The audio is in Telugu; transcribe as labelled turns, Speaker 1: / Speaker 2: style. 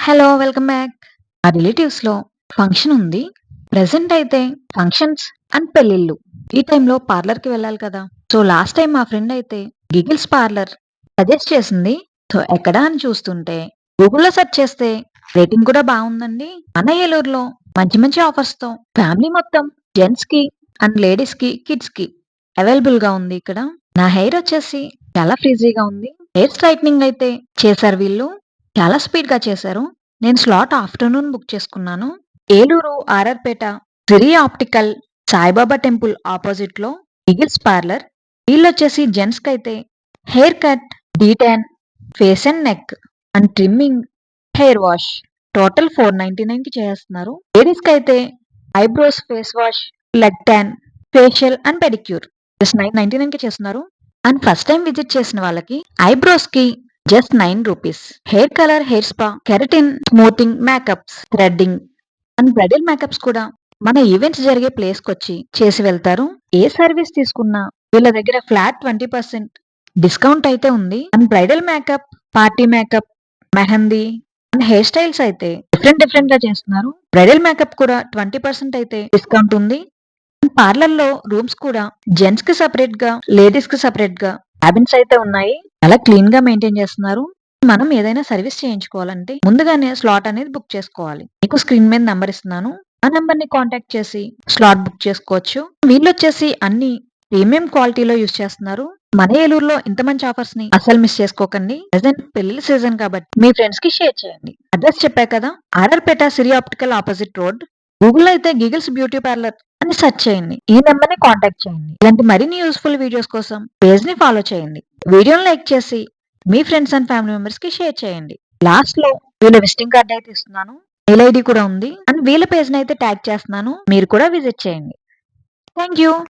Speaker 1: హలో! Welcome back. మా రిలేటివ్స్‌లో ఫంక్షన్ ఉంది. ప్రెజెంట్ అయితే ఫంక్షన్స్ అండ్ పెళ్ళిళ్ళు. ఈ టైంలో పార్లర్‌కి వెళ్ళాలి కదా! సో, లాస్ట్ టైమ్ మా ఫ్రెండ్ అయితే గిగిల్స్ పార్లర్ సజెస్ట్ చేసింది. సో, ఎక్కడా అని చూస్తుంటే గూగుల్‌లో సెర్చ్ చేస్తే రేటింగ్ కూడా బావుందండి. మన ఏలూరులో మంచి మంచి ఆఫర్స్‌తో ఫ్యామిలీ మొత్తం జెంట్స్‌కి అండ్ లేడీస్‌కి, కిడ్స్‌కి అవైలబుల్‌గా ఉంది ఇక్కడ. నా హెయిర్ వచ్చేసి చాలా ఫ్రీజీగా ఉంది. హెయిర్ స్ట్రైట్నింగ్ అయితే చేశారు వీళ్ళు. చాలా స్పీడ్‌గా చేశారు. నేను స్లాట్ ఆఫ్టర్‌నూన్ బుక్ చేసుకున్నాను. ఏలూరు ఆర్ఆర్‌పేట సిరి ఆప్టికల్ సాయిబాబా టెంపుల్ అపోజిట్‌లో ఈగిల్స్ పార్లర్. వీళ్ళొచ్చేసి జెంట్స్‌కైతే hair cut, detan, face and neck and trimming, hair wash total 499కి చేసేస్తున్నారు. లేడీస్‌కైతే eyebrows, face wash, leg tan, facial and pedicure just 999కి చేస్తున్నారు. అండ్ ఫస్ట్ టైమ్ విజిట్ చేసిన వాళ్ళకి ఐబ్రోస్‌కి just ₹9. Hair colour, hair spa, keratin, smoothing, makeups, threading and bridal makeups కూడా మన ఈవెంట్స్ జరిగే ప్లేస్‌కొచ్చి చేసి వెళ్తారు. ఏ సర్వీస్ తీసుకున్నా వీళ్ళ దగ్గర ఫ్లాట్ 20% డిస్కౌంట్ అయితే ఉంది. And bridal makeup, party makeup, mehndi and hair styles అయితే డిఫరెంట్‌గా చేస్తున్నారు. బ్రైడల్ మేకప్ కూడా 20% అయితే డిస్కౌంట్ ఉంది. పార్లర్‌లో రూమ్స్ కూడా జెంట్స్‌కి సెపరేట్‌గా, లేడీస్‌కి సెపరేట్‌గా క్యాబిన్స్ అయితే ఉన్నాయి. చాలా క్లీన్‌గా మెయింటైన్ చేస్తున్నారు. మనం ఏదైనా సర్వీస్ చేయించుకోవాలంటే ముందుగానే స్లాట్ అనేది బుక్ చేసుకోవాలి. మీకు స్క్రీన్ మీద నంబర్ ఇస్తున్నాను. ఆ నంబర్‌ని కాంటాక్ట్ చేసి స్లాట్ బుక్ చేసుకోవచ్చు. వీళ్ళొచ్చేసి అన్ని ప్రీమియం క్వాలిటీలో యూజ్ చేస్తున్నారు. మన ఏలూరులో ఇంత మంచి ఆఫర్స్‌ని అస్సలు మిస్ చేసుకోకండి. ప్రెజెంట్ పెళ్లిళ్ల సీజన్ కాబట్టి మీ ఫ్రెండ్స్‌కి షేర్ చేయండి. అడ్రెస్ చెప్పా కదా! RR Peta Siri optical opposite road. గూగుల్‌లో అయితే గిగిల్స్ బ్యూటీ పార్లర్ అని సెర్చ్ చేయండి. ఈ నంబర్‌ని కాంటాక్ట్ చేయండి. ఇలాంటి మరిన్ని యూజ్‌ఫుల్ వీడియోస్ కోసం పేజ్‌ని ఫాలో చేయండి. వీడియోని లైక్ చేసి మీ ఫ్రెండ్స్ అండ్ ఫ్యామిలీ మెంబర్స్‌కి షేర్ చేయండి. లాస్ట్‌లో వీళ్ళ విజిటింగ్ కార్డ్ అయితే ఇస్తున్నాను. మెయిల్ ఐడీ కూడా ఉంది. అండ్ వీళ్ళ పేజ్‌ని అయితే ట్యాగ్ చేస్తున్నాను. మీరు కూడా విజిట్ చేయండి. Thank you.